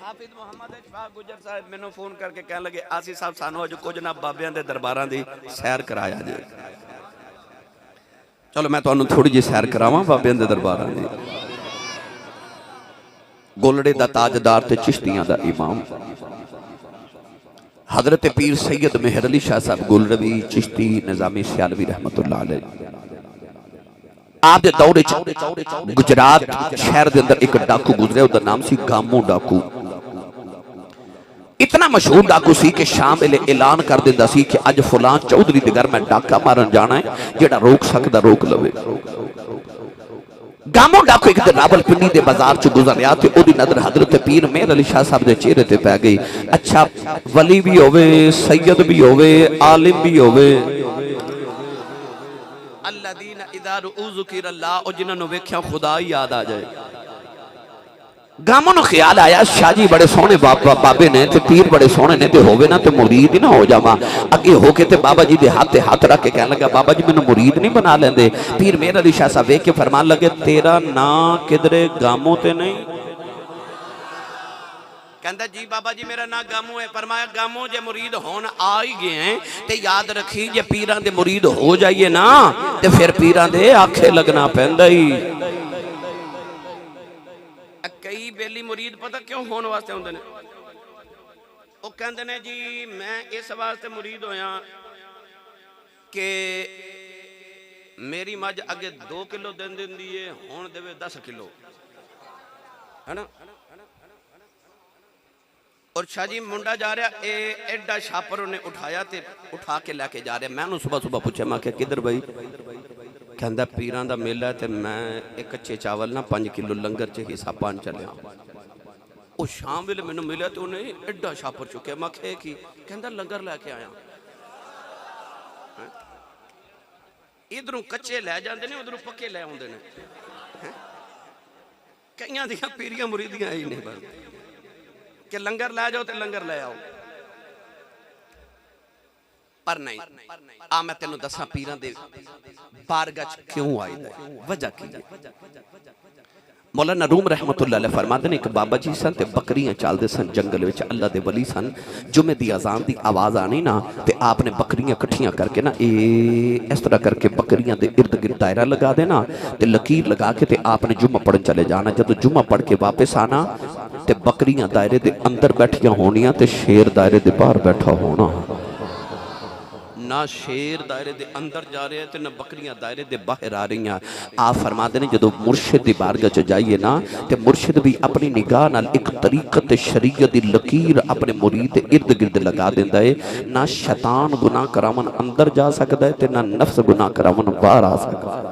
हाफिज मुहम्मद शाह गुजर साहब मैनू फोन करके कह लगे आसी साहब सानू अज कुछ ना बाबियां दे दरबारां दी सैर कराया जे। चलो मैं तुहानू थोड़ी जी सैर करावां बाबियां दे दरबारां दी। गोलड़े दा ताजदार ते चिश्तियां दा इमाम हजरत पीर सैयद मेहर अली शाह साहब गोलड़वी चिश्ती निजामी सियालवी रहमतुल्लाह अलैह आप दे दौर च गुजरात शहर दे अंदर एक डाकू गुजरे उहदा नाम सी गामो डाकू। इतना मशहूर डाकू सी कि शाम वेले ऐलान कर दिंदा सी कि अज फलां चौधरी दे घर मैं डाका मारन जाना है, जेड़ा रोक सकदा रोक लवे। गामो डाकू एक दिन रावलपिंडी दे बाजार च गुजरिया ते ओदी नजर हजरत पीर मेहर अली शाह साहब दे चेहरे ते पै गई। अच्छा वली भी होवे, सैयद भी होवे, आलिम भी होवे, अल्लादीना इज़ा रुअ ज़िक्रुल्लाह और जिन्हां नूं वेख्या खुदा ही याद आ जाए। गामो नूं ख्याल आया शाह जी बड़े सोहने बाबे ने ते पीर बड़े सोहने ने ते होवे ना ते मुरीद ही ना हो जावां। अगे होके ते बाबा जी दे हाथ रख के कहन लगा बाबा जी मैनूं मुरीद नहीं बना लेंदे। पीर मेहर अली शाह साहब वेख के फरमान लगे तेरा नां किधरे गामो ते नहीं? कहंदा जी बाबा जी मेरा नाम गामो है। फरमाया गामो जे मुरीद होन आ ही गए हैं ते याद रखी जे पीरां दे मुरीद हो जाइए ना ते फिर पीरां दे आखे लगना पैंदा ही। कई बेली मुरीद पता क्यों होने वास्ते आउंदे ने? वो कहंदे ने जी मैं इस वास्ते मुरीद होया कि मेरी मझ अगे 2 किलो दिन दिंदी है हुण देवे 10 किलो है ना। और शाह जी मुंडा जा रहा एडा छापर उन्हें उठाया ते उठा के लैके जा रहा। मैं सुबह सुबह पूछा मैं किधर बई? कहंदा पीरां दा मेला ते मैं एक कच्चे चावल ना 5 किलो लंगर च हिस्सा पान चलिया। वो शाम वेले मैनू मिला तो उन्हें एडा छापर चुके। मैं की कहंदा लंगर लैके आया। इधरों कच्चे लै जांदे ने उधरों पक्के लै आउंदे ने। कईयां दियां पीरियां मुरीदियां ही नहीं बस कि लंगर लै जाओ तो लंगर लै आओ। पर नहीं आ मैं तेनों दसा पीरां दे बारगाह च क्यों आई दा वजह की। मौलाना रूम रहमतुल्लाह अलैह फरमाते ने एक बाबा जी सन ते बकरियां चलदे सन जंगल विच। अल्लाह दे वली सन। जुमे दी अजान दी आवाज़ आनी ना ते आपने बकरियां इकट्ठियां करके ना इस तरह करके बकरियां दे इर्द गिर्द दायरा लगा देना ते लकीर लगा के ते आपने जुम्मा पढ़न चले जाना। जदों जुम्मा पढ़ के वापस आना ते बकरियां दायरे दे अंदर बैठियां होनियां ते शेर दायरे दे बाहर बैठा होना। ना शेर दायरे दे अंदर जा रहे हैं तो ना बकरियां दायरे दे बाहर आ रही हैं। आप फरमाते हैं जो मुर्शिद दी बारगाह च जाइए ना तो मुर्शिद भी अपनी निगाह नाल एक तरीकत शरीयत दी लकीर अपने मुरीद दे इर्द गिर्द लगा देंदा है। ना शैतान गुनाह करावन अंदर जा सकता है ते ना नफ्स गुनाह करावन बाहर आ सकता है।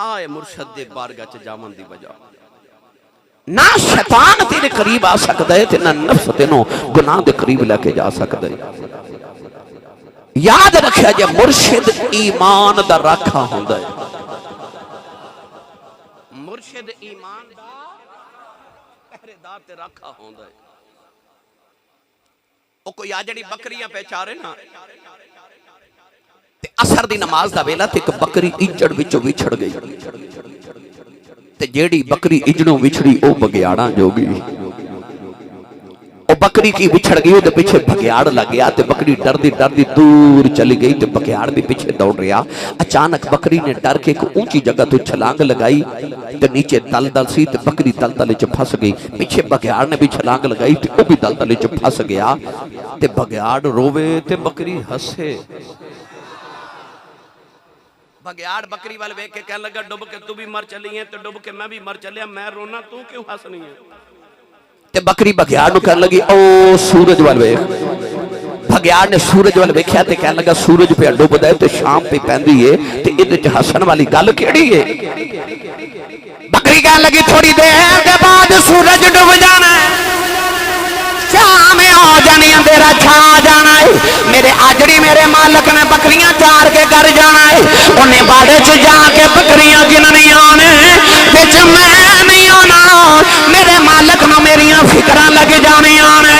आए मुर्शिद दे बारगाह च जावन दी वजह ना शैतान तेरे करीब आ सकता है ते ना नफ्स तेनों गुनाह दे करीब लेके जा सकता है। याद रखिया जे मुर्शिद ईमान दा राखा हुंदा है। मुर्शिद ईमान दा पहरेदार ते राखा हुंदा है। ओ कोई आ जड़ी बकरियां पहचारे ना ते असर दी नमाज दा वेला ते एक बकरी इजड़ विचों विछड़ गई ते जेड़ी बकरी इजड़ों विछड़ी ओ बगियाड़ा जोगी। ओ बकरी की विछड़ गई ओदे पीछे बगियाड़ लग गया ते बकरी डरदी डरदी दूर चली गई ते बगियाड़ भी पीछे दौड़ रहा। अचानक बकरी ने डर के एक ऊंची जगह तो छलांग लगाई ते नीचे दलदल सी ते बकरी दलदल च फस गई। पीछे बगियाड़ ने भी छलांग लगाई ते ओ भी दलदल च फस गया ते बगियाड़ रोवे ते बकरी हसे। बगियाड़ बकरी वाल वेख के कहने लगा डुब के तू भी मर चली है तो डुब के मैं भी मर चलिया, मैं रोना तू क्यों हंसनी है? ते बकरी बगियाड़ नूं कहने लगी ओ सूरज वाल वेख। बगियाड़ ने सूरज वाल वेख्या ते कहने लगा सूरज पे डुबदा है ते शाम पे पैंदी है ते इहदे च हसन वाली गल किहड़ी है? बकरी कहने लगी थोड़ी देर के बाद सूरज डुब जाना है, शाम आ जानी अंधेरा छा जाना है। मेरे आजड़ी मेरे मालिक ने बकरियां चार के घर जाना है। उन्हें बाड़े च जाके बकरियां गिननियां ने बिच मैं नहीं आना। मेरे मालिक नूं मेरियां फिक्रां लग जानियां ने।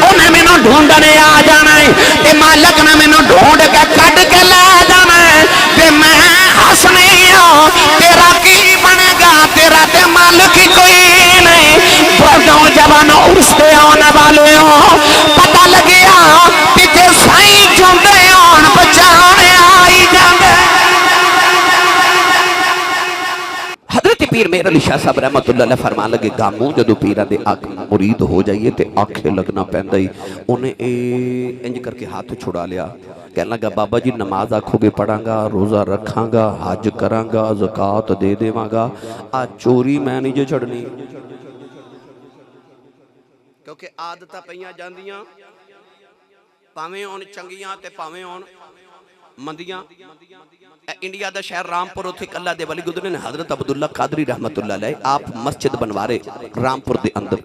उन्हें मैनूं ढूंढने आ जाना है ते मालिक ने मैनूं ढूंढ के कढ के ले जाना है ते मैं हसनी आ तेरा की बनेगा? तेरा ते मालिक ही कोई नहीं। सुनने वाले हो पता लगिया कि साईं चुंदे आन बचाने आई जांदे। हजरत पीर मेहर अली शाह साहब रहमतुल्लाह अलैह फरमान लगे गामू जदों पीरां दे अख मुरीद हो जाइए ते आखे लगना पैंदा ही। उन्हें इंज करके हाथ छुड़ा लिया, कहने लगा बाबा जी नमाज आखोगे पढ़ांगा, रोज़ा रखांगा, हज करांगा, ज़कात दे देवांगा, आ चोरी मैं नहीं जे छड़नी। क्योंकि आदतां पईयां जांदियां भावें हुण चंगियां ते भावें हुण मंदियां। इंडिया का शहर रामपुर, उत्थे अल्लाह दे वली गुजरे ने हजरत अब्दुल्ला कादरी रहमतुल्लाह अलैह। आप मस्जिद बनवा रहे रामपुर के अंदर,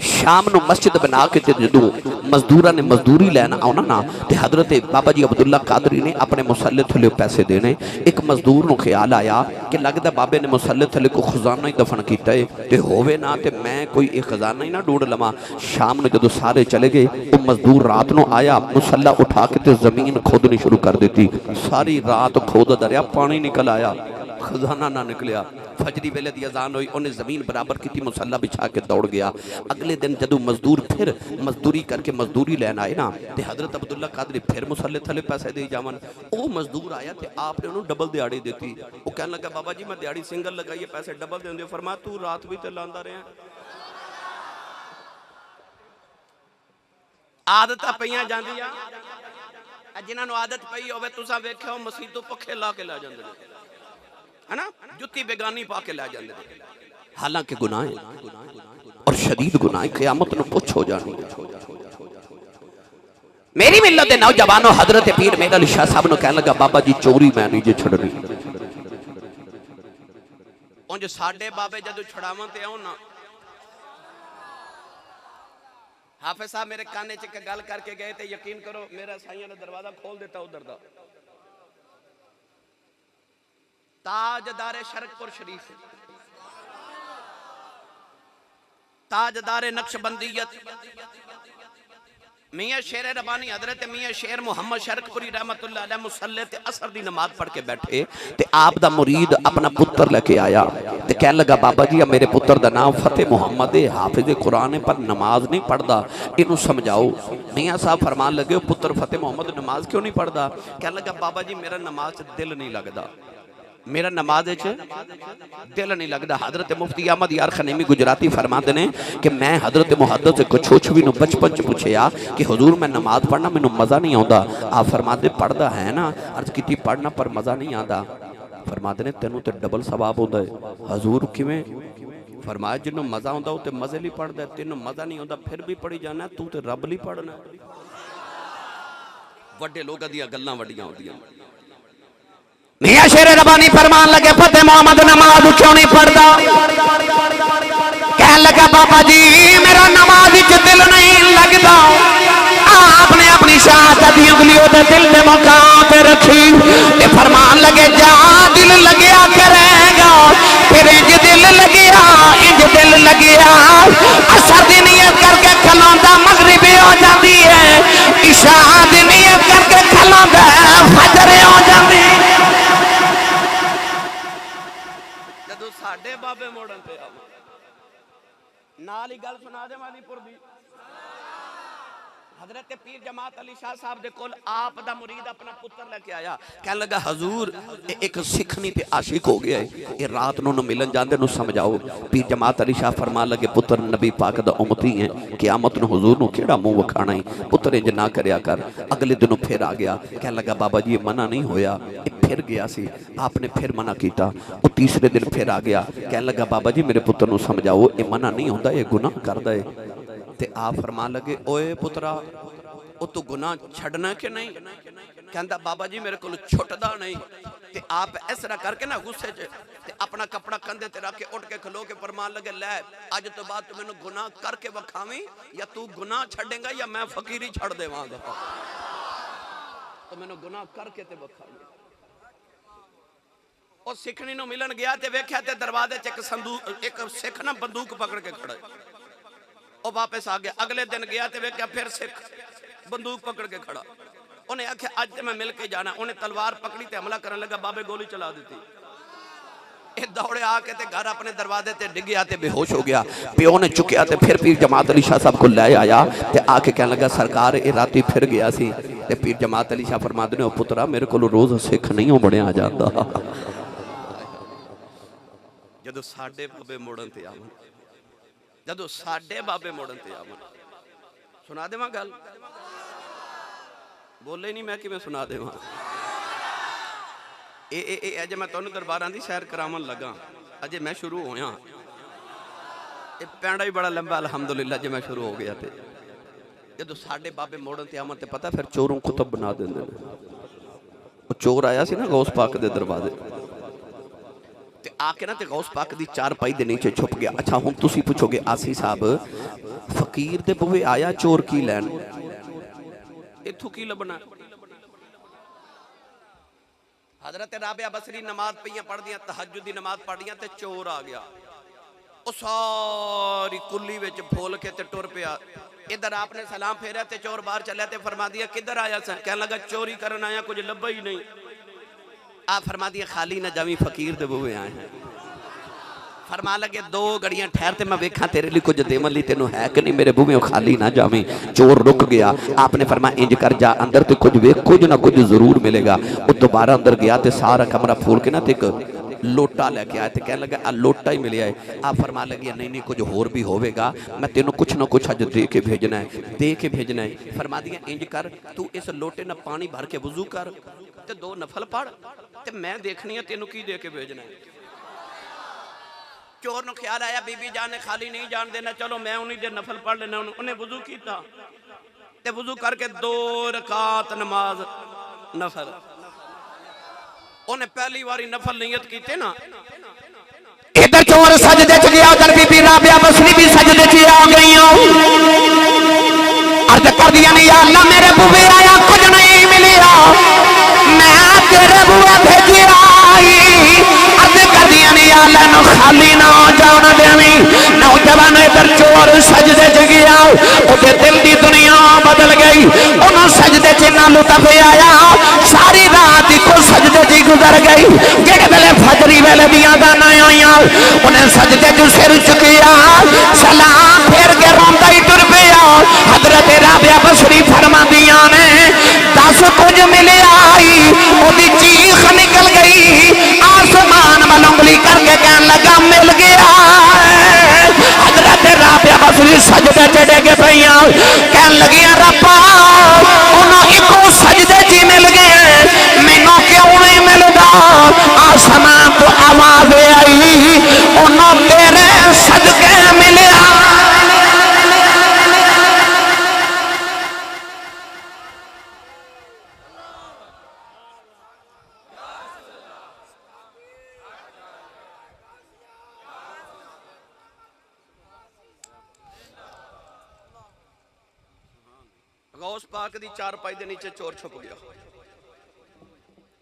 शाम को मस्जिद बना के जो मजदूर ने मजदूरी लैन आना ना, तो हजरत बाबा जी अब्दुल्ला कादरी ने अपने मुसल्ले थले पैसे देने। एक मजदूर को ख्याल आया कि लगता बाबे ने मुसल्ले थले को खजाना ही दफन किया है, तो होवे ना तो मैं कोई एक खजाना ही ना ढूंढ लवां। शाम को जो सारे चले गए, वो मजदूर रात को आया, मुसल्ला उठा के तो जमीन खोदनी शुरू कर दी। सारी रात खोद दरिया, पानी निकल आया, खजाना ना निकलिया। फजरी वेले दी अजान हुई, उन्हें जमीन बराबर की, मुसल्ला बिछा के दौड़ गया। अगले दिन जदों मजदूर फिर मजदूरी करके मजदूरी लैन आए ना, तो हजरत अब्दुल्ला कादरी फिर मुसल्ले थले पैसे दे जावन। वो मजदूर आया तो आपने उन्होंने डबल दिहाड़ी दी। वो कहने लगा बाबा जी मैं दिहाड़ी सिंगल लगाई है, पैसे डबल देंगे। फरमाया तू रात भी तो लांदा रहा। आदत पईयां जांदियां, जिन्होंने आदत पई होवे तुसां वेख्या मसीह तो पखे ला के ला जांदे है ना, जुत्ती बेगानी पा के ला जांदे। हालांकि गुनाह है और शदीद गुनाह, क़यामत नूं पुछ हो जानी। मेरी मिल्लत दे नौजवानों, हजरत पीर मेहर अली शाह साहब नूं कहन लगा बाबा जी चोरी मैं नहीं जे छड़नी। उंज साडे बाबे जदों छड़ावन ते आउण ना, हाफिज साहब मेरे काने च एक गल करके गए थे, यकीन करो मेरा साईं ने दरवाजा खोल देता उधर दा। ताजदारे शरकपुर शरीफ, ताजदारे नक्शबंदियत मियां शेर रबानी हजरत मियां शेर मुहम्मद शरकपुरी रहमतुल्लाह अलैह मुसल्ले ते असर दी नमाज पढ़ के बैठे, ते आप दा मुरीद अपना पुत्र लेके आया ते कहने लगा बाबा जी मेरे पुत्र दा नाम फतेह मुहम्मद है, हाफिज कुरान है पर नमाज नहीं पढ़ता, इनू समझाओ। मियां साहब फरमान लगे पुत्र फतेह मुहम्मद नमाज क्यों नहीं पढ़ता? कहने लगा बाबा जी मेरा नमाज दिल नहीं लगता, मेरा नमाज दिल नहीं लगता। हजरत मुफ्ती अहमद यार खनेमी गुजराती फरमाते ने कि मैं हजरत मुहद्दिस कुछोछवी नूं बचपन च पूछया कि हुजूर मैं नमाज पढ़ना मैनूं मज़ा नहीं आता। आप फरमाते पढ़दा है ना, अर्ज की पढ़ना पर मज़ा नहीं आता। फरमाते ने तेनों तो डबल सवाब होता है। हजूर किवें? फरमाया जिन्हों मज़ा आता वो तो मज़े लिए पढ़ता है, तेनों मज़ा नहीं आता फिर भी पढ़ी जाना, तू तो रब लिए पढ़ना। वड्डे लोगां दीयां गल्लां वड्डियां होंदियां। मियां शेर रबानी फरमान लगे फतेह मोहम्मद नमाज क्यों नहीं पढ़ता? कहने लगा बाबा जी मेरा नमाज च दिल नहीं लगता। आपने अपनी शहादत दी उंगलियों ते दिल दे मुकाम पे रखी ते फरमान लगे जा दिल लगया करेगा, फिर इंज दिल लगया इंज दिल लगया। असर दी नियत करके खलोंदा मगरिबी हो जाती है, इशा दी नियत करके खलोंदा फजर हो जाती है। साडे बाबे मोड़न पे आओ नाल ही गल सुना दे वालीपुर दी। हजरत पीर जमात अली शाह साहब दे कोल आप दा मुरीद अपना पुत्र लेके आया, कहने लगा हजूर एक सिखनी ते आशिक हो गया है, ये रात नूं मिलन जांदे नूं समझाओ। पीर जमात अली शाह फरमान लगे पुत्र नबी पाक दा उम्मती है, क़यामत नूं हुजूर नूं केड़ा मुंह वखाना है, पुत्र इंज ना करया कर। अगले दिनों फिर आ गया, कहने लगा बाबा जी ये मना नहीं होया, फिर गया सी आपने फिर मना किया। वो तीसरे दिन फिर आ गया, कहने लगा बाबा जी मेरे पुत्र नूं समझाओ ये मना नहीं होंदा, ये गुनाह करदा है। ते आप फरमान लगे ओए पुत्रा ओ तू गुनाह छड़ना कि नहीं? कहंदा बाबा जी मेरे को छुटदा नहीं। ते आप इस तरह करके ना गुस्से च ते अपना कपड़ा कंधे ते रख के उठ के खलो के फरमान लगे लै अज तो बाद तू मैनू गुनाह करके वखावी, या तू गुनाह छड़ेगा या मैं फकीरी छड़ देवांगा। तो मैनू गुनाह करके ते वखावी। और सिखनी नूं मिलन गया ते वेख्या ते दरवाजे च एक संदूक एक सिख ना बंदूक पकड़ के खड़ा, और वापस आ गया। अगले दिन गया ते वेख्या फिर सिख बंदूक पकड़ के खड़ा। उन्हें आख्या अज ते मैं मिल के जाना, उन्हें तलवार पकड़ी ते हमला करने लगा, बाबे गोली चला दी। ये दौड़े आके ते घर अपने दरवाजे ते डिगया ते बेहोश हो गया। प्यो ने चुकया ते फिर पीर जमात अली शाह साहब को लै आया ते आके कहने लगा सरकार ये राती फिर गया सी। ते पीर जमात अली शाह फरमाते ने पुत्रा मेरे को रोज सिख नहीं हो बनिया जाता। जदों साडे बाबे मुड़न ते आवन, जदों साडे बाबे मुड़न ते आवन, सुना देवां गल, बोले नहीं मैं किवें सुना देवां। अजे मैं तुहानूं दरबारां दी सैर करावन लगा, अजे मैं शुरू होया। ये पैंडा भी बड़ा लंबा अलहमदुलिल्लाह जे मैं शुरू हो गया। तो जदों साडे बाबे मोड़न ते आवन ते पता फिर चोरों कुतब बना देंदे ने। वो चोर आया सी ना गौस पाक दे दरवाजे ते आके ना ते गौस पाक दी चारपाई दे नीचे छुप गया। अच्छा हुण तुसीं पुछोगे आसी साहब फकीर दे बूहे आया चोर की लैन, इत्थों की लभना। हजरत राबिया बसरी नमाज पईयां पढ़दियां, तहज्जुद दी नमाज पढ़दियां ते चोर आ गया। वो सारी कुल्ली विच फुल के ते टुर पिया। इधर आपने सलाम फेरा ते चोर बाहर चलिया ते फरमा दिया किधर आया सा? कहने लगा चोरी करन आया, कुछ लभा ही नहीं। आप फरमा दिया खाली ना जावी फकीर दे बूहे आए हैं। फरमा लगे दो घड़ियां ठहर ते मैं वेखा तेरे लिए कुछ देवन लई तेनों है कि नहीं, मेरे बूहे खाली ना जावी। चोर रुक गया। आपने फरमा इंज कर जा अंदर ते कुछ वेख, कुछ ना कुछ जरूर मिलेगा। वो दोबारा अंदर गया ते सारा कमरा फूल के ना ते एक लोटा लैके आया। तो कह लगा आ लोटा ही मिले है। आप फरमा लगे नहीं नहीं कुछ होर भी होगा, मैं तेनों कुछ ना कुछ अज दे के भेजना है, दे के भेजना है। फरमा दिया इंज कर तू इस लोटे ना पानी भर के वजू कर ते दो नफल पढ़ ते मैं देखनी है तेनों की दे के भेजना है। चोर नूं ख्याल आया बीबी जान ने खाली नहीं जान देना, चलो मैं उन्हीं दे नफल पढ़ लेना। उन्हें वजू किया ते वजू करके 2 रकात नमाज नफल, उन्हें पहली बारी नफल नियत की ना। इधर चोर सजदे च गया, उधर बीबी राबिया बसरी भी सजदे च आ गई। अर्ज कर दिया नहीं या अल्लाह मेरे बूहे आया कुछ नहीं मिलिया, मैं तेरे बूहे भेजी आई। अर्ज कर दिया नहीं या अल्लाह नु खाली ना जान देवी। नौजवान इधर चोर सजदे च गया, उसे दिल की दुनिया बदल गई। उन्होंने सजदे च ना लुत्फ आया, सारी रात को सजदे च गुजर गई। जिस वेले फजरी वेले दियां गाना आईया उन्हें सजदे च सिर चुकिया, सलाम फेर के रोंदा ही टुर पिया। हजरत राबिया बसरी फरमादियां ने 10 कुछ मिले आई, ओदी चीख निकल गई। आसमान में उंगली करके कहने लगा मिल गया। हजरत राबिया बसरी सजदे च डिग पईया, कहने लगियां रब्बा उन्होंने इको सजदे च मिल गए, मैनू क्यों नहीं मिलता? आसमान तो आवाज आई उन्होंने तेरे सदके मिलिया। गौस पाक दी चारपाई दे नीचे चोर छुप गया।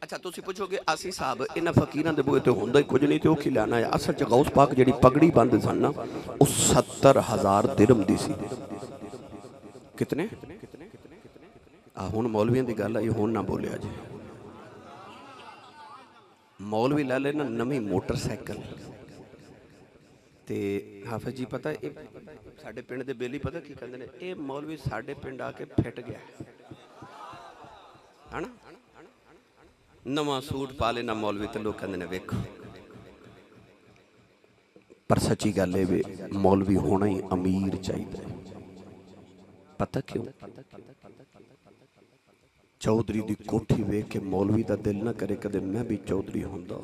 अच्छा तुसी पूछोगे आसी साहब इन्हां फकीरां दे बूहे ते हुंदा ही कुछ नहीं ते ओह की लैना है। असल च गौस पाक जिहड़ी पगड़ी बंद सन ना वो 70,000 दिरहम दी सी। कितने हुण मौलवियां दी गल आई, हुण ना बोलिया जी। मौलवी लै ले ना नवीं मोटरसाइकिल ते हाफिज जी पता है साडे पिंड दे बेली पता की कहंदे ने, ये मौलवी साडे पिंड आके फिट गया है ना, नवा सूट पा लेना मौलवी। तो लोग कहंदे ने वेखो, पर सच्ची गल है मौलवी होना ही अमीर चाहिए। पता क्यों? चौधरी दी कोठी वेख के मौलवी दा दिल ना करे कदे मैं भी चौधरी होंदा।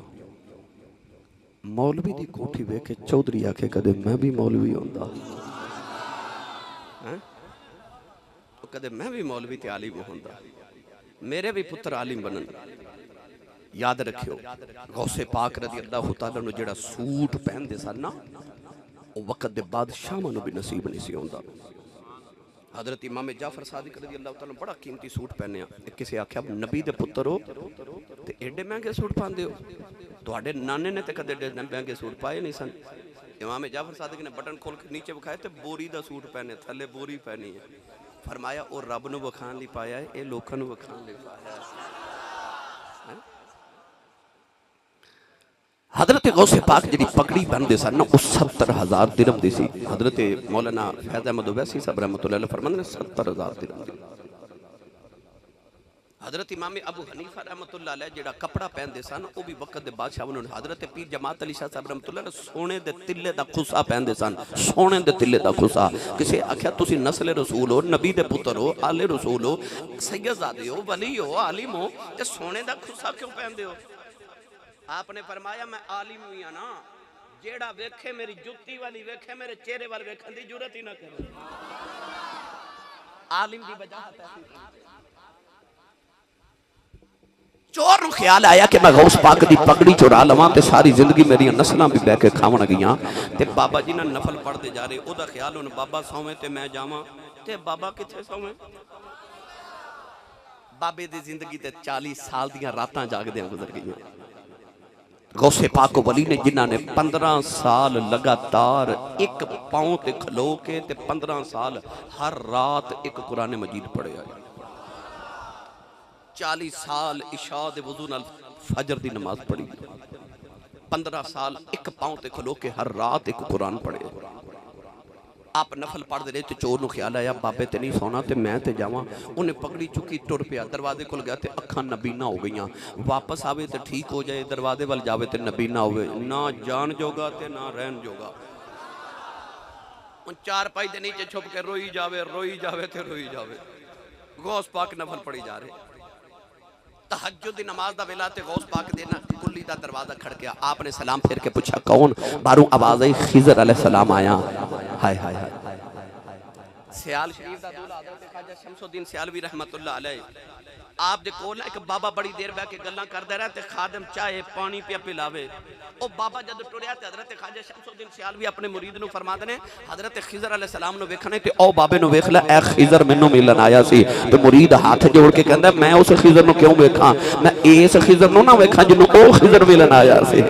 मौलवी दी कोठी वेख के चौधरी आखे कदे मैं भी मौलवी होंदा। तो कदे मैं भी मौलवी ते आलिम होंदा, मेरे भी पुत्र आलिम बनन। याद रखियो गौसे पाक रज़ी अल्लाह तआला नूं जिहड़ा सूट पहनदे सन ना वो वक्त दे बादशाहां नूं भी नसीब नहीं सी होंदा। हजरत इमाम जाफर सादिक रज़ी अल्लाह तआला बड़ा कीमती सूट पहने। किसी आख्या नबी दे पुत्र हो ते एडे महंगे सूट पाते हो, तुहाडे नाने ने तो कदे महंगे सूट पाए नहीं सन। इमाम जाफर सादिक ने बटन खोल के नीचे विखाए तो बोरी का सूट पहने, थले बोरी पहनी है। फरमाया वो रब नूं विखाण लई पाया है, ये लोकां नूं विखाण लई पाया है। हजरत गौसे पाक जी पगड़ी पहनते सन ना, 70,000 दिरहम दी सी। हजरत मौलाना फैज़ अहमद ओवैसी साहब रहमतुल्लाह अलैह फरमाते ने 70,000 दिरहम दी। हजरत इमाम अबू हनीफा रहमतुल्लाह अलैह जिहड़ा कपड़ा पहनते सन वह भी वक्त के बादशाह उन्होंने हजरत पीर जमात अली शाह साहब रहमतुल्लाह अलैह सोने के तिले का खुसा पहनते सन, सोने के तिले का खुसा। किसी आख्या तुसी नस्ल रसूल हो, नबी दे पुत्र हो, आले रसूल हो, सैयदजादे हो, वली हो, आलिम हो, ते सोने का खुसा क्यों पहनते हो? आपने फरमाया मैं आलिम भी हाँ ना, जेड़ा वेखे मेरी जुत्ती वाली वेखे मेरे चेहरे वाल वेखन की जरूरत ही ना करे। आलिम की वजाहत है। चोर नूं ख्याल आया कि मैं गौस पाक की पगड़ी चुरा लवां ते सारी जिंदगी मेरी नस्लां भी बह के खावन गईयां ते बाबा जी ने नफल पढ़ते जा रहे। ओदा ख्याल हुण बाबा सौवे ते मैं जावां ते बाबा किथे सौवे। बाबे दी जिंदगी ते 40 साल दियां रातां जागदियां गुजर गईयां। गौसे पाक वली ने जिन्हां ने 15 साल लगातार एक पांव ते खलो के ते 15 साल हर रात एक कुरान मजीद पढ़िया। 40 साल इशा दे वुज़ू नाल फजर दी नमाज पढ़ी। 15 साल एक पांव ते खलो के हर रात एक कुरान पढ़े। आप नफल पढ़ते रहे तो चोर नूं ख्याल आया बाबे ते नहीं सोना ते मैं ते जावां। उन्हें पगड़ी चुकी टुर पिया, दरवाजे कोल गया ते अखां नबीना हो गईयां। वापस आवे तो ठीक हो जाए, दरवाजे वाल जावे तो नबीना होवे, ना जान जोगा ते ना रहन जोगा। उन चार पाई दे नीचे छुप के रोई जावे ते रोई जावे। गौस पाक नफल पढ़ी जा रहे। तहज्जुद दी नमाज दा वेला ते गौस पाक दे ना कुल्ली दा दरवाजा खड़किया। आपने सलाम फेर के पूछा कौन? बाहरों आवाज आई खिजर अलैहिस्सलाम आया। हाय हाय हाय। सियाल शरीफ दा दूल्हा हजरत ख्वाजा शमसुद्दीन सियालवी रहमतुल्लाह अलैह आप दे कोल एक बाबा बड़ी देर बैठ के गल्लां करदा रहा ते खादिम चाहे पानी पिया पिलावे। ओ बाबा जद टुरिया ते हजरत ख्वाजा शमसुद्दीन सियालवी अपने मुरीद नूं फरमाते ने हजरत खिजर अलैहिस्सलाम नूं वेखणे ते ओ बाबे नूं वेख लै ए खिजर मैनूं मिलन आया सी। ते मुरीद हाथ जोड़ के कहंदा मैं उस खिजर नूं क्यों वेखां, मैं इस खिजर नूं ना वेखां जिन्नूं ओ खिजर मिलन आया सी।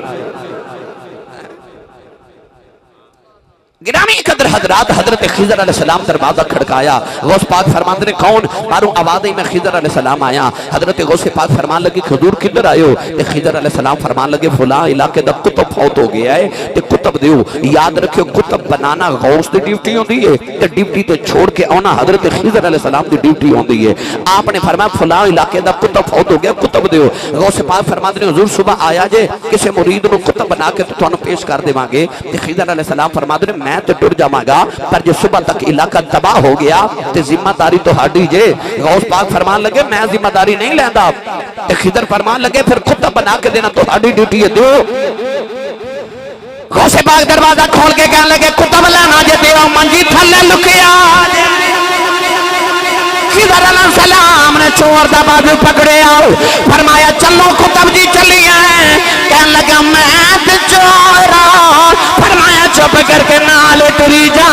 गिरामी कदर हजरात हजरत खिजर अलैहिस्सलाम दरवाजा खड़काया। गौस पाक फरमाते ने कौन? बाहरों आवाज आई मैं खिजर अलैहिस्सलाम आया। हजरत गौस पाक फरमान लगे हुजूर किधर आए हो? ते खिजर अलैहिस्सलाम फरमान लगे फलां इलाके दा कुतुब फौत हो गया है ते कुतुब दियो। याद रखियो कुतुब बनाना गौस दी ड्यूटी होंदी है ते ड्यूटी तो छोड़ के आना हजरत खिजर अलैहिस्सलाम दी ड्यूटी होंदी है। आपने फरमाया फलां इलाके दा कुतुब फौत हो गया, कुतुब दियो। गौस पाक फरमाते ने हुजूर सुबह आया जे किसी मुरीद नूं कुतुब बना के तुहानूं पेश कर देवांगे। ते खिजर अलैहिस्सलाम फरमाते ने मैं तो टुर जावांगा पर जो सुबह तक इलाका तबाह हो गया तो जिम्मेदारी तो हाडी जे। गौस पाक फरमान लगे मैं जिम्मेदारी नहीं लेंदा। ते खिजर फरमान लगे फिर कुतुब बना के देना तो हाडी ड्यूटी है, दो। गौस पाक दरवाजा खोल के कहने लगे कुतुब लेना जे देओ मंजी थल्ले लुकिया। खिजर अलैहिस्सलाम ने चोर दा बाजू पकड़े आओ फरमाया चलो कुतुब जी चलिए। कहने लगा मैं ते चोरा। फरमाया चुप करके नाल टुरी जा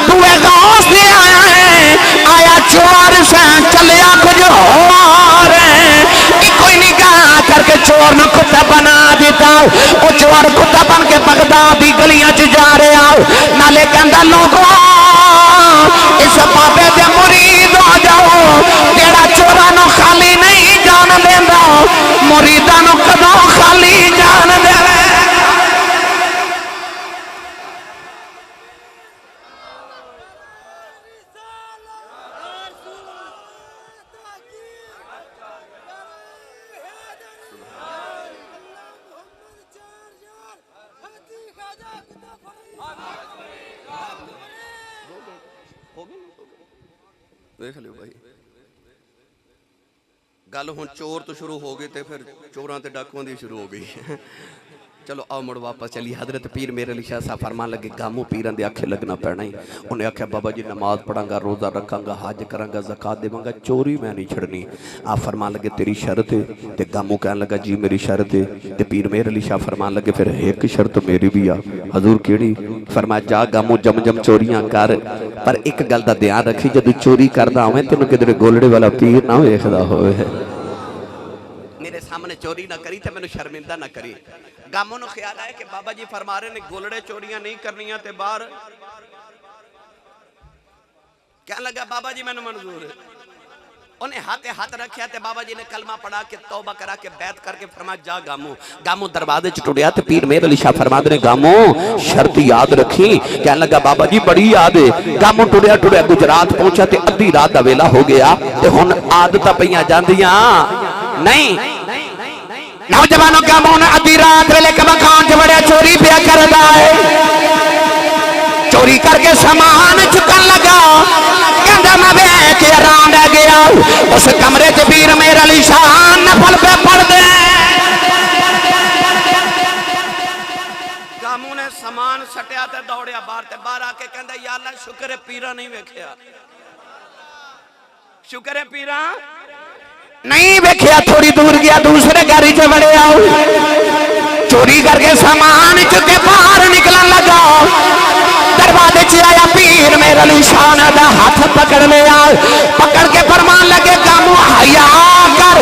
दुए गौस दे आया है आया चोर से चलिया कुछ और कोई निगाह करके चोर ने कुत्ता बना दिता। वो चोर कुत्ता बन के बगदाद दी गलियां च जा रहा नाले कहंदा लोगों इस बाबे दे मुरीद हो जाओ जेड़ा चोरां नूं खाली नहीं जान देंदा मुरीदां नूं कदों खाली जान देवे। देख लो भाई गल हुण चोर तो शुरू हो गई तो फिर चोरां ते डाकुआं दी शुरू हो गई। चलो आओ मुड़ वापस चलिए। हजरत पीर मेरे अली शाह साहब फरमान लगे गामू पीरां दे आखे लगना पैना ही। उन्हें आख्या बाबा जी नमाज पढ़ांगा रोज़ा रखांगा हज करांगा ज़कात देवांगा चोरी मैं नहीं छड़नी। आप फरमान लगे तेरी शर्त है? ते गामू कहन लगा जी मेरी शर्त है। ते पीर मेरे अली शाह फरमान लगे फिर एक शर्त मेरी भी आ। हजूर केड़ी? फरमाया जा गामू जम जम चोरियां कर पर एक गल दा ध्यान रखी जदों चोरी करदा होवें तैनूं किधरे गोलड़े वाला पीर ना वेखदा होवे। मेरे सामने चोरी ना करी तो मैंने शर्मिंदा ना करी। गामों नूं ख्याल आया कि बाबा जी फरमा रहे ने गोलड़े चोरियां नहीं करनियां ते बाहर कहने लगा बाबा जी मैंने मंजूर है। उन्हें हाथे हाथ रखा ते बाबा जी ने कलमा पढ़ा के तौबा करा के बैत करके फरमाया जा गामो। गामो दरवाजे च टुरिया ते पीर मेहर अली शाह फरमाते ने गामो शर्त याद रखी। कहने लगा बाबा जी बड़ी याद है। गामो टुरिया टुरिया गुजरात पहुंचा ते अद्धी रात दा वेला हो गया ते हुण आदतां पईयां जांदियां नहीं। नौजवानों गामो ने अद्धी रात वेले मकान च बड़े चोरी पिया करदा है। चोरी करके सामान चुकन लगा। कहंदा मैं वेख के हैरान रह गया। उस कमरे च पीर मेहर अली शाह नफल पे पढ़दे। गामू ने सामान सटिया ते दौड़िया बाहर ते बाहर आके कहंदा या अल्लाह शुक्र है पीरा नहीं वेखिया। शुक्र है पीरा नहीं वेखिया। थोड़ी दूर गया दूसरे गाड़ी च बड़े आओ। चोरी करके सामान चुके बाहर निकलन लगा। दरवाजे च आया पीर मेहर अली शाह दा हाथ पकड़ लिया। पकड़ के फरमान लगे गामू हया कर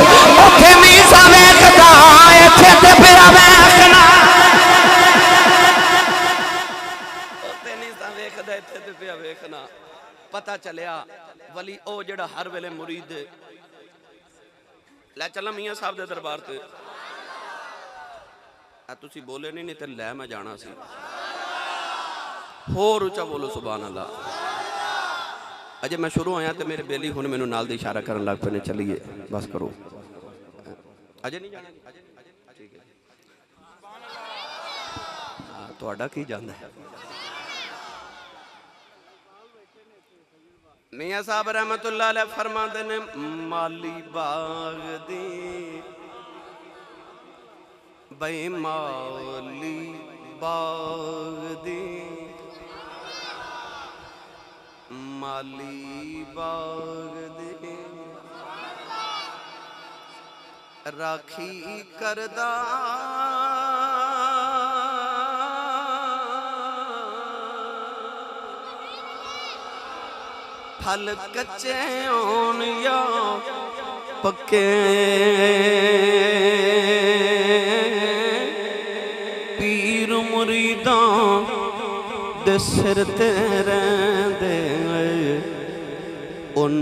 ओथे मीसा वेखदा इथे ते फिर वेखना। ओथे मीसा वेखदा इथे ते फिर वेखना। पता चलिया वली ओ जेड़ा हर वेले मुरीद लै चला मियां साहब दे दरबार ते। तुसी बोले नहीं ते लै मैं जाना सी। होर उच्चा बोलो सुभान अल्लाह। अजे मैं शुरू होया तो मेरे बेली हुण मैनू नाल दी इशारा करन लग पे ने चलिए बस करो। अजे नहीं जाना ठीक है तुहाडा की जांदा है। मियां साहब रहमतुल्लाह अलैह फरमाते ने माली बाग दी बई माली बाग दी माली बाग दे राखी करदा फल कच्चे होन या पक्के पीर मुरीदां दे सिर ते रहंदे उन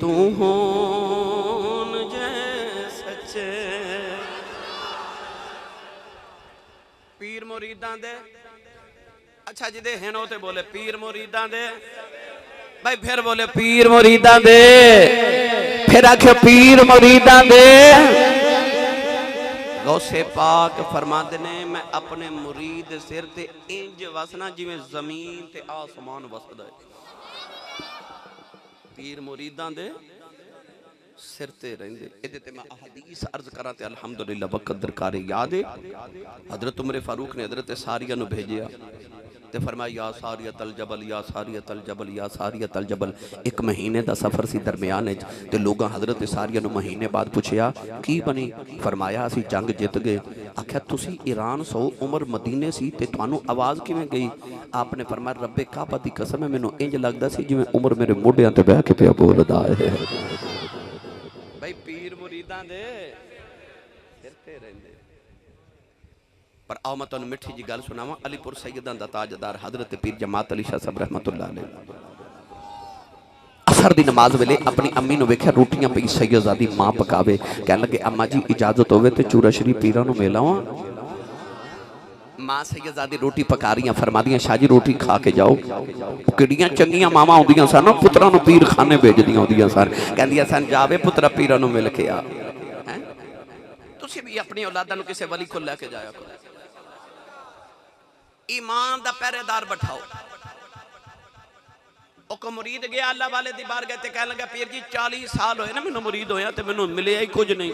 तू होन जे सच्चे। पीर मुरीदां दे अच्छा जिदे हैं ते बोले पीर मुरीदां दे भाई फिर बोले पीर मुरीदां दे फिर आखे पीर मुरीदां दे। गौसे पाक फरमाते ने मैं अपने मुरीद सिर ते इंज वसना जिवें जमीन ते आसमान वसदा है। पीर मुरीदां दे सिर ते रहिंदे। इहदे ते मैं हदीस अर्ज करा ते अल्हम्दुलिल्लाह वक्त दरकार याद है। हजरत उमर फारूक ने हजरत सारिया नु भेजिया ते फरमाया या सारियत अल जबल या सारियत अल जबल या सारियत अल जबल। एक महीने दा सफर सी दरमियान ते लोगां हजरत सारिया नु महीने बाद पुछया की बनी। फरमाया असी जंग जित गए। आख्या तुसी ईरान सो उमर मदीने सी ते तुहानू आवाज किवें गई। आपने फरमाया रब्बे काबा दी कसम है मैनू इंज लगदा सी जिवें उमर मेरे मोढियां ते बैठ के पिया बोलदा है। भाई पीर मुरीदां दे सिर ते रहिंदे। पर आओ मैं तुहानू मिठी जी गल सुनावा। अलीपुर सैयदां दा ताजदार हजरत पीर जमात अली शाह साहब रहमतुल्लाह अलैह असर दी नमाज वेले अपनी अम्मी नु वेख्या रोटियां पई सैयदादी मां पकावे। कहन लगे अम्मा जी इजाजत होवे ते चूरा शरीफ पीरां नु मिलावां। मां सैयदादी रोटी पका रही फरमा दियां शाह जी रोटी खा के जाओ। किहड़ियां चंगियां मावां आउंदियां सन पुत्रां नु पीर खाने भेजदियां आउंदियां सन। कहंदियां सन जावे पुत्रा पीरां नु मिल के आ। तुसीं भी अपनी औलादां नु किसे वली को लेके जाया करो। ईमान दा पहरेदार बैठाओ। ओको मुरीद गया अल्लाह वाले दी बारगाह ते कहन लगा पीर जी 40 साल होए ना मैनू मुरीद होया ते मैनू मिले ही कुछ नहीं।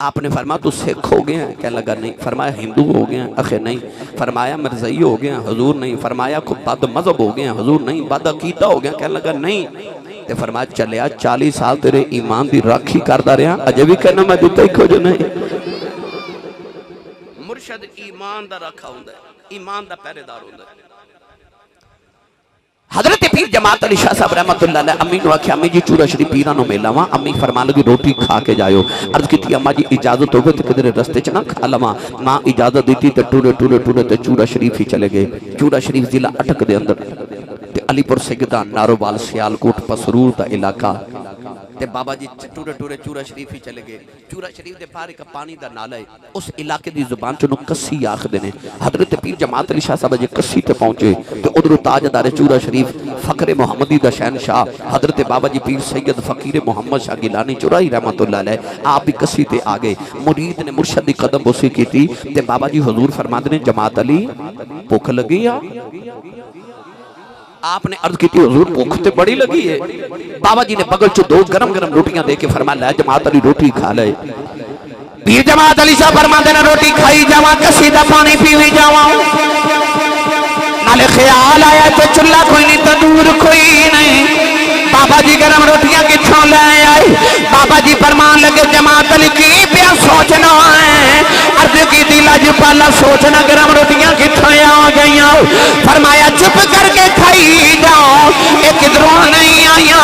आपने फरमाया तू सिख हो गया। कहने लगा नहीं। फरमाया हिंदू हो गया। आखिर नहीं। फरमाया मिर्ज़ई हो गया। हुजूर नहीं। फरमाया को बद मजहब हो गया। हुजूर नहीं। बद अकीदा हो गया। कहने लगा नहीं। ते फरमाया चलिया 40 साल तेरे ईमान दी राखी करदा रहा अजे भी कहना मैं दिता ही कुछ नहीं। मुर्शद ईमान दा रखा हुंदा है। ईमान दा पहरेदार हुंदा है। हजरत पीर जमात अली शाह साहब रहमतुल्लाह अलैह अम्मी नु आख्या अम्मी जी चूरा शरीफ पीरां नु मिलावां। अम्मी फरमान लगी रोटी खा के जाओ। अर्ज की अम्मा जी इजाजत होवे तो किधरे रस्ते च ना खा लवां। मां इजाजत दी ते टूरे टूरे टूरे ते चूरा शरीफ ही चले गए। चूरा शरीफ जिला अटक दे अंदर ते अलीपुर सैयदा नारोवाल सियालकोट पसरूर दा इलाका ते बाबा जी टूरे टूरे चूरा शरीफ ही चले गए। चूरा शरीफ के पार एक पानी का नाला है, उस इलाके की जुबान च कस्सी आखते हैं। हजरत पीर जमात अली शाह साहब जे कस्सी ते पहुंचे तो उधरों ताजदार चूरा शरीफ फखरे मोहम्मदी दा शहनशाह हजरत बाबा जी पीर सैयद फकीर मोहम्मद शाह गिलानी चुराई रहमतुल्लाह अलैह आप भी कस्सी ते आ गए। मुरीद ने मुर्शद की कदम बोसी की थी ते बाबा जी हुजूर फरमाते ने जमात अली भुख लगी आ। आपने अर्ज की थी हुजूर भूख तो बड़ी लगी है। बाबा जी ने बगल चो 2 गरम गरम रोटियां दे के फरमाया जमात अली रोटी खा ले। पीर जमात अली साहब फरमाते ने रोटी खाई जावा कसी दा पानी पीवी जावा। नाले ख्याल आया तो चुल्ला कोई नहीं तंदूर कोई नहीं। बाबा जी गरम रोटियां किथों ले आए। बाबा जी फरमान लगे जमात अली की पिया सोचना है। अर्ज की दी लजपाला सोचना गरम रोटियां किथों आ गई। फरमाया चुप करके खाई जाओ ये किधरों नहीं आईया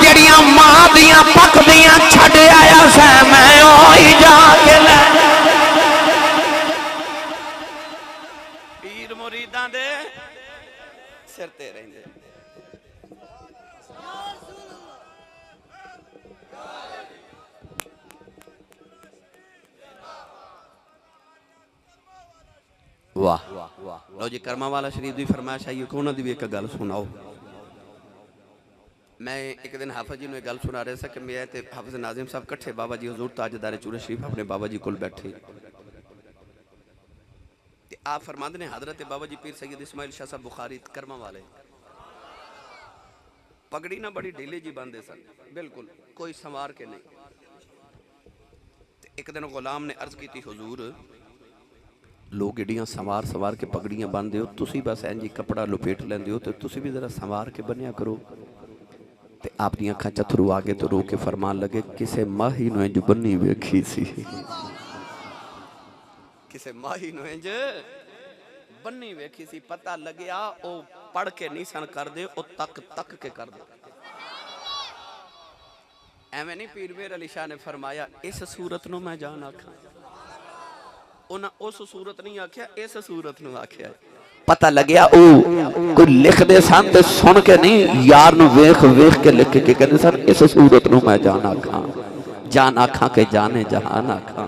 जड़ियां मां दियां पकदियां छड़ आया सै मैं ओही जाके ले। पीर मुरीदां दे सिर ते रहिंदे। वाह लो जी कर्मा वाला शरीफ की फरमाइश आई को उन्होंने भी एक गल सुनाओ। मैं एक दिन हाफिज जी ने एक गल सुना रहा था कि मैं ते हाफिज नाजिम साहब कट्ठे बाबा जी हजूर ताजदार चूरा शरीफ अपने बाबा जी को बैठे ते आप फरमाते ने हजरत बाबा जी पीर सैयद इस्माइल शाह साहब बुखारी कर्मा वाले पगड़ी ना बड़ी ढीली जी बांधे सन बिल्कुल कोई संवार के नहीं। एक दिन गुलाम ने अर्ज की थी हुजूर लोग एडियां संवार सवार के पगड़ियां बांधते हो तुसी बस इंज कपड़ा लपेट लेंदे हो तो तुसी भी जरा संवार के बनिया करो। ते आप दी अखां चथरू आ गए तो रो के फरमान लगे किसे माही नु इंज बन्नी वेखी सी। किसे माही नु इंज बन्नी वेखी सी पता लग्या ओ पढ़ के नहीं सन करदे ओ तक तक के करदे। एवें नहीं पीर मेर अली शाह ने फरमाया इस सूरत नु मैं जान आखां उन्हें उस सूरत नहीं आख्या इस सूरत नु आख्या। पता लग्या ओ कोई लिखदे सन ते सुन के नहीं यार नु वेख वेख के लिख के कहंदे सन इस सूरत नु मैं जान आखां के जाने जहान आखां।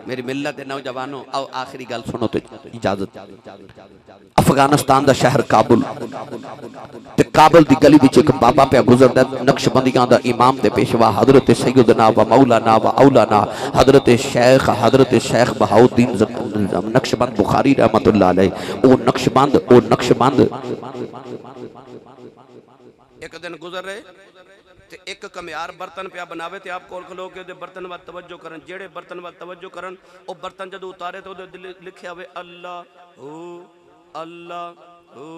मेरी मिल्लत दे नौजवानों आओ आखिरी गल सुनो तो इजाजत। अफगानिस्तान दा शहर काबुल ते काबुल दी गली विच एक बाबा पे गुजरदा नक्शबंदियां दा इमाम ते पेशवा हजरत सैयदना व मौलाना व औलाना हजरत शेख बहाउद्दीन नक्शबंद बुखारी रहमतुल्लाह अलैह ओ नक्शबंद एक दिन गुजर रहे ते एक कमियार बर्तन पिया बनावे ते आप कोल खलो के बर्तन वाल तवज्जो करन जेड़े बर्तन वाल तवज्जो करन ओ बर्तन जदों उतारे तो लिखिया हुए अल्लाह हो अल्लाह हो।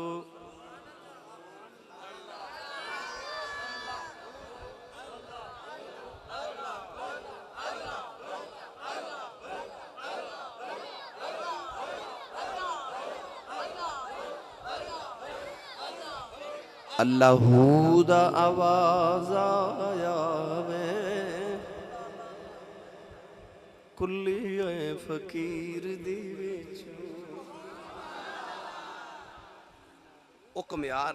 अल्लाहू दा आवाज आया वे कुल्ली फकीर दी विच ओ कमियार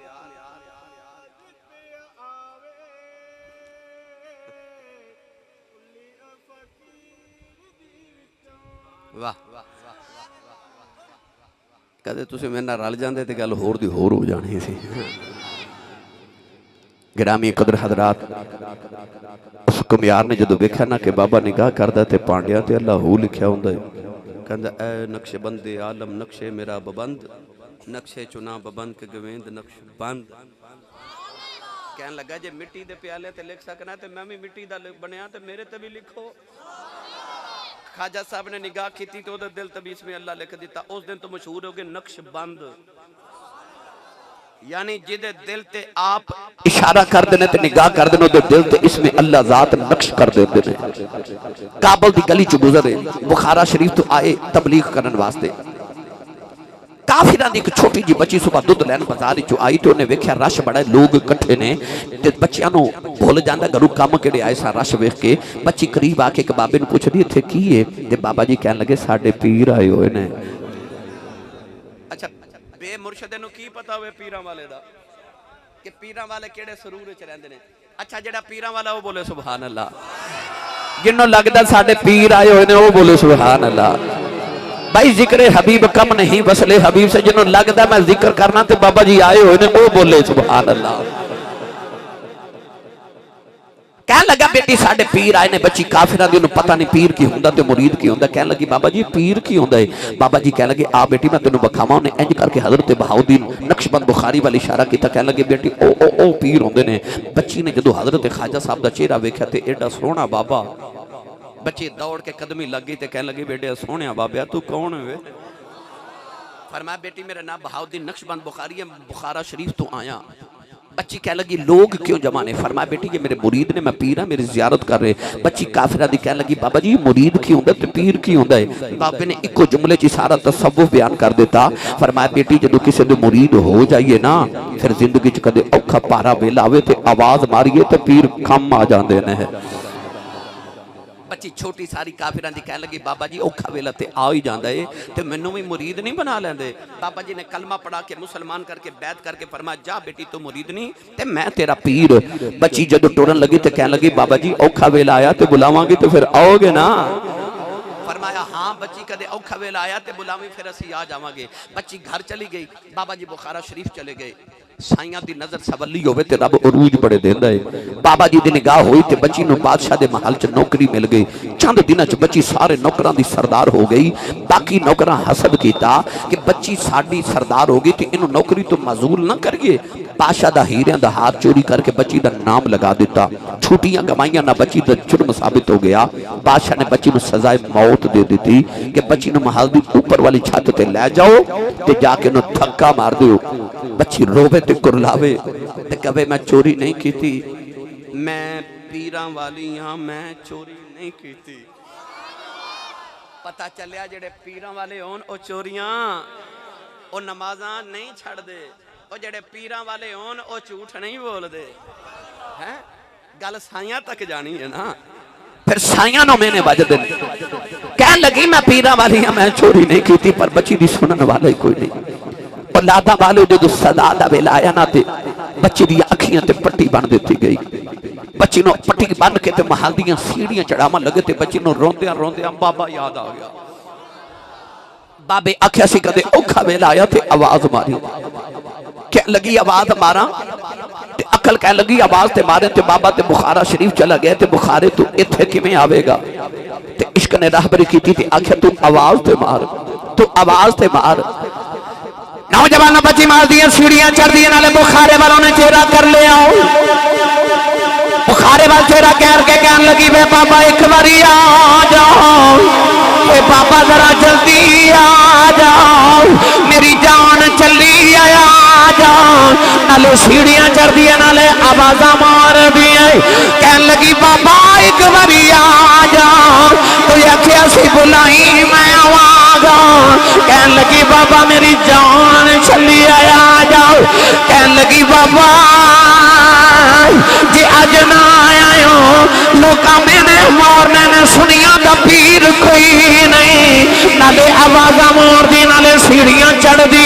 वाह कदे तुसीं मेरे नाल रल जांदे ते गल होर दी होर हो जानी सी। गिरामी कदर हजरात उस कमियार ने जो वेख्या ना कि बाबा निगाह करदा ते पांडिया ते अल्लाह हू लिखिया हुंदा कहंदा ए नक्शबंदे आलम नक्शे मेरा बबंद नक्शे चुना बबंद के गवेंद नक्श बंद। कहन लगा जे मिट्टी दे प्याले ते लिख सकना ते मैं भी मिट्टी दा बनया ते मेरे ते भी लिखो। ख्वाजा साहब ने निगाह की तो उहदे दिल ते भी इसमें अल्लाह लिख दिता। उस दिन तो मशहूर हो गए नक्शबंद यानी जिदे दिल ते आप इशारा कर देने ते निगाह कर देने उहदे दिल ते इसमें अल्लाह जात नक्श कर देते ने। काबुल दी गली च गुजरे बुखारा शरीफ तो आए तबलीग करने वास्ते काफिरां दी एक छोटी जी बच्ची सुबह दुध लैन बाजार चो आई तो उन्हें वेख्या रश बड़ा लोग इकट्ठे ने ते बच्चियां नूं भुल जांदा घरों काम किहड़े आए सा रश वेख के बच्ची करीब आके एक बाबे नूं पुछदी इत्थे की है ते बाबा जी कहन लगे साडे पीर आए होए ने। अच्छा बे मुर्शदे नूं की पता होवे पीरां वाले दा कि पीरां वाले केड़े सरूर च रहिंदे ने। अच्छा जेड़ा पीरां वाला वो बोले सुभान अल्लाह, जिन्हों लगदा साडे पीर आए हुए ने वो बोले सुभान अल्लाह। भाई जिक्र हबीब कम नहीं वसले हबीब से, जिन्हों लगदा मैं जिक्र करना तो बाबा जी आए हुए ने वो बोले सुभान अल्लाह। कह लगा बेटी साडे पीर आए ने, बच्ची काफिरा दी पता नहीं पीर की हुंदा ते मुरीद की हुंदा। कह लगी बाबा जी पीर की हुंदा है। बाबा जी कह लगे आ बेटी मैं तेनों बखावा। उन्हें इंज करके हजरत बहाउद्दीन नक्शबंद बुखारी वाल इशारा किया। कह लगे बेटी ओ ओ ओ पीर होंदे ने। बच्ची ने जो हजरत ख्वाजा साहब का चेहरा वेख्या तो एडा सोहना बाबा, बच्ची दौड़ के कदमी लग गई तो कह लगी बेटे सोहने बाबा तू कौन है। फरमाया बेटी मेरा नाम बहाउद्दीन नक्शबंद बुखारी है, बुखारा शरीफ तो आया। बच्ची कह लगी लोग क्यों जमा ने। फरमाया बेटी ये मेरे मुरीद ने, मैं पीर हाँ मेरी जियारत कर रहे। बच्ची काफिरा दी कह लगी बाबा जी मुरीद की होंदा ते पीर की होंदा है। बाबे ने इको जुमले च सारा तसव्वुफ बयान कर दिता। फरमाया बेटी जदों किसी दे मुरीद हो जाइए ना, फिर जिंदगी च कदे औखा पारा वेला आवे ते आवाज मारिए तो पीर कम आ जाते हैं। बच्ची छोटी सारी काफिरां दी कह लगी बाबा जी औखा वेला ते आ ही जांदा है ते मैनू भी मुरीद नहीं बना लेंदे। बाबा जी ने कलमा पढ़ा के मुसलमान करके बैत करके फरमाया जा बेटी तू मुरीद नहीं ते मैं तेरा पीर। बच्ची जदों टुरन लगी ते कह लगी बाबा जी औखा वेला आया ते बुलावांगी तो फिर आओगे ना। फरमाया हाँ बच्ची कदे औखा वेला आया ते बुलावी फिर असी आ जावांगे। बच्ची घर चली गई। बाबा जी बुखारा शरीफ चले गए। साइयां दी नजर सवली होवे ते रब उरूज बड़े देंदा है। बाबा जी दी निगाह हुई ते बच्ची नूं बादशाह दे महल च नौकरी मिल गई। चंद दिनां च बच्ची सारे नौकरां दी सरदार हो गई। बाकी नौकरां हसद कीता कि बच्ची साडी सरदार हो गई ते इनू नौकरी तो मजूल ना करिए। बादशाह दा हीरियां दा हार चोरी करके बच्ची दा नाम लगा दिता। छुट्टियां गवाइयां ना, बच्ची दा जुर्म साबित हो गया। बादशाह ने बच्ची नूं सजाए मौत दे दी कि बच्ची नूं महल दी ऊपर वाली छत ते ले जाओ ते जाके नूं धक्का मार दिओ। बच्ची रोवे ते कुरलावे ते कहे मैं चोरी नहीं की थी, मैं पीरां वाली हाँ मैं चोरी नहीं की थी। पता चलिया जेड़े पीरां वाले होन ओ चोरियां ओ नमाज़ां नहीं छड़ दे, ओ जेड़े पीरां वाले होन ओ झूठ नहीं बोल दे। हैं गल साइयां तक जानी है ना। फिर साइयां नो मैंने बजदे कह लगी मैं पीरां वाली हाँ मैं चोरी नहीं की थी, पर बच्ची दी सुनने वाला ही कोई नहीं। औलादा वाले जो सदा दा वेला आया ना ते बच्ची दी अखियां ते पट्टी बन दी गई। बच्ची नो पट्टी बन के ते महल दी सीढ़ियां चढ़ावन लगे ते बच्ची नो रोंदियां रोंदियां बाबा याद आ गया। बाबे आख्या सी कदे औखा वेला आया ते आवाज मारी। क्या लगी आवाज मारा ते अकल कह लगी आवाज ते मारे ते बाबा ते बुखारा शरीफ चला गया ते बुखारे तू इत्थे किवें आवेगा। ते इश्क ने राहबरी की ते आख्या तू आवाज ते मार, तू आवाज ते मार। नौजवान बच्ची मार दिया सीढ़ियां चढ़ दिया नाले बुखारे वालों ने चेहरा कर लिया। बुखारे वाल चेहरा कह के कहन लगी वे बाबा एक बारी आ जाओ, वे बाबा जरा जल्दी आ जाओ, मेरी जान चली आया जाओ। नाले सीढ़ियां चढ़ दिया नाले आवाजा मार दिए। कहन लगी बाबा एक बारी आ जाओ, तो आखिया सी बुलाई मैं आवागा। कहन लगी बाबा मेरी जान चली आया जाओ। कहन लगी बाबा जे अज ना आया लोग मैंने मारने ने सुनिया तो पीर कोई नहीं। नाले आवाजा मार दी नाले सीढ़ियां चढ़ दी।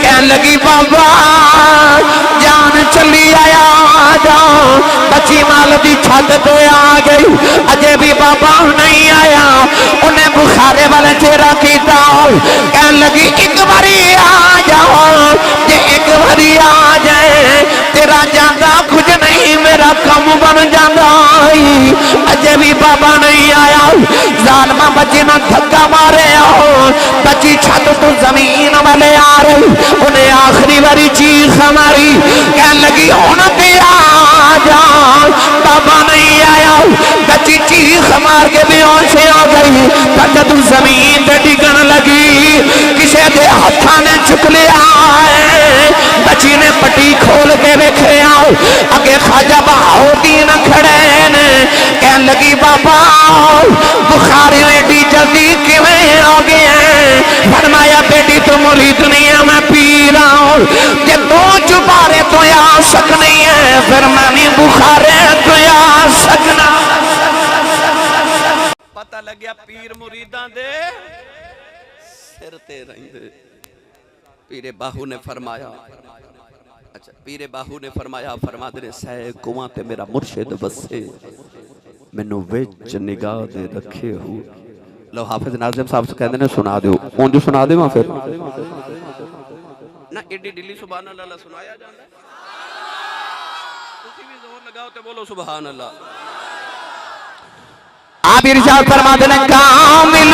कहन लगी बाबा जान चली आया जाओ। बच्ची माल दी छत पे आ गई, अजे भी बाबा नहीं आया। उन्हें बुखारे वाले चेहरा किया। कहन लगी एक बारी आ जाओ, जे एक बारी आ जाए तेरा जाता कुछ नहीं मेरा कम बन जाता। अजे भी बाबा नहीं आया। जालमा बच्ची ने धक्का मारे आओ, बच्ची छत तो जमीन वाले आ रही। उन्हें आखिरी बारी चीख मारी। कहन लगी हुण ते आ जाओ, बाबा नहीं आया। बच्ची चीख मार के बेहोश हो गई। जब तू जमीन पे डिगन लगी किसी के हाथा ने चुक लिया। बच्ची ने पट्टी खोल के वेखे आओ, अगे ख्वाजा बहाउद्दीन खड़े ने। कहन लगी बाबा बुखार एडी जल्दी किवें आ गए। फरमाया बेटी तू मुरीद नहीं है मैं पीर हूं। जे दो चुबारे तो आ सकनी है फिर मैं भी बुखारे तो आ सकना। पता लग्या पीर मुरीदां दे सिर ते रहिंदे। पीरे बाहू ने फरमाया अच्छा पीरे बाहू ने फरमाया फरमाते ने सै कुआं ते मेरा मुर्शिद वसे मैनू विच निगाह दे रखे हो। लो हाफिज नाजिम साहब से कहते ने सुना दो उंज सुना देवां फिर ना एडी डिली सुभान अल्लाह सुनाया जांदा तुसी भी जोर लगाओ ते बोलो सुभान अल्लाह। आप इरशाद फरमाते हैं कामिल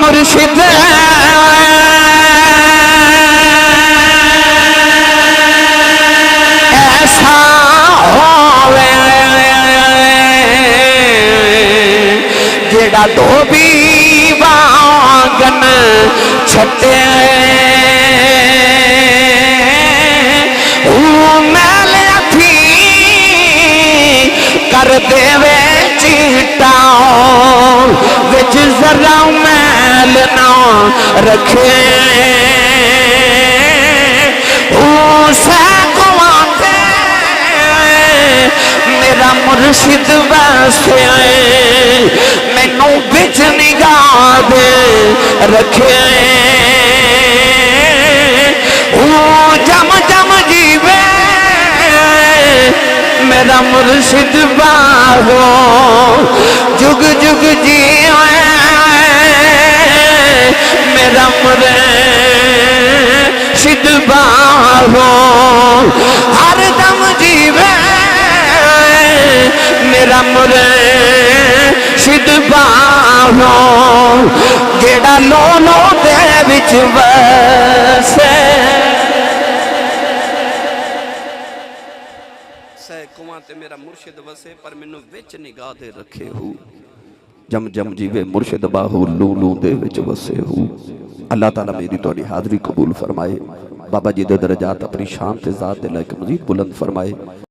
मुर्शिद ऐसा होवे जेड़ा धोबी वांगन छटे मैल अथी कर देवे चीटा विच जरा मैल ना रखे मेरा मुर्शिद वैसे मैनू बिच निगाह दे रखे जम जम जीवे मेरा मुर्शिद बाहो जुग जुग जीवे मेरा मुर्शिद बाहो हर दम जीवे मेरा मुर्शिद बाहो जेड़ा लो लो दे विच वसे सै कुआं ते मेरा मुर्शिद वसे पर मैनू विच निगाह दे रखे हो जम जम जीवे मुर्शिद बाहू लू लू दे विच वसे हो। अल्लाह ताला मेरी तुहाडी हाज़री कबूल फरमाए। बाबा जी दे दरजात अपनी शान ते ज़ात दे लायक मज़ीद बुलंद फरमाए।